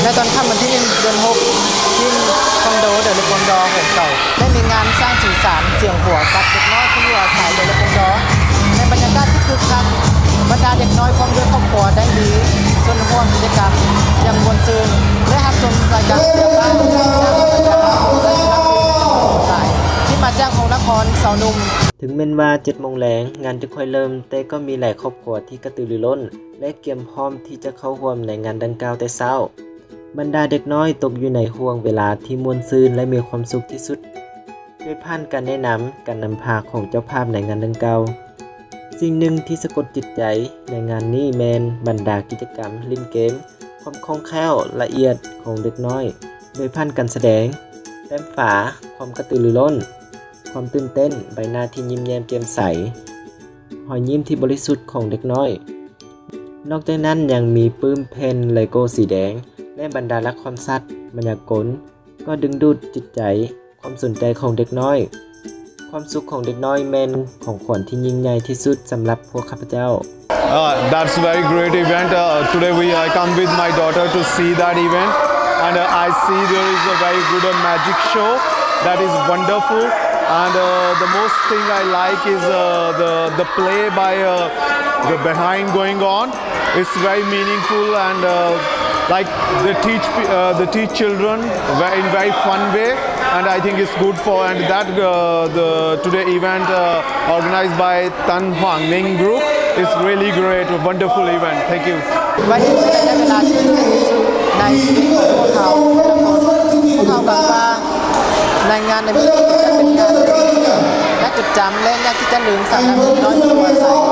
ในตอนค่ำวันที่1 เดือน 6ที่คอนโดเดอะเลปอนดอร์ของเก่าได้มีงานสร้างสีสันเสียงหัวกับเด็กน้อยที่อยู่อาศัยเดอะเลปอนดอร์ในบรรยากาศที่คึกคักบรรดาเด็กน้อยพร้อมด้วยครอบครัวได้มีส่วนร่วมกิจกรรมอย่างมวลซื่นและรับชมรายการเสียงบ้านที่มาจากของนครสาวนุ่มถึงแม้ว่า7 โมงแลงงานจะค่อยเริ่มแต่ก็มีหลายครอบครัวที่กระตือรือร้นและเตรียมพร้อมที่จะเข้าร่วมในงานดังกล่าวแต่เช้าบรรดาเด็กน้อยตกอยู่ในห่วงเวลาที่ม่วนซื่นและมีความสุขที่สุดโดยผ่านการแนะนำการนำพาของเจ้าภาพในงานดังกล่าวสิ่งหนึ่งที่สะกดจิตใจในงานนี้แมนบรรดากิจกรรมเล่นเกมความคล่องแคล่วละเอียดของเด็กน้อยโดยผ่านการแสดงแต้มฝาความกระตือรือร้นความตื่นเต้นใบหน้าที่ยิ้มแย้มแจ่มใสรอยยิ้มที่บริสุทธิ์ของเด็กน้อยนอกจากนั้นยังมีปื้มเพนเลโก้สีแดงและบรรดาละครสัตว์มายากลก็ดึงดูดจิตใจความสนใจของเด็กน้อยความสุขของเด็กน้อยแมนของขวัญที่ยิ่งใหญ่ที่สุดสำหรับพวกข้าพเจ้า That's very great event. Today I come with my daughter to see that event, and I see there is a very good magic show that is wonderful. And the most thing I like is the play by the behind going on. It's very meaningful and like they teach children in very fun way, and I think it's good for and that the today event organized by Tan Huang Ning Group is really great, a wonderful event. Thank you. วันนี้เป็นเวลาที่พิเศษที่สุดในชีวิตของพวกเขาหวังว่าในงานในวันนี้จะเป็นงานและจดจำและยากที่จะลืมสำหรับเด็กน้อยที่อยู่อาศัย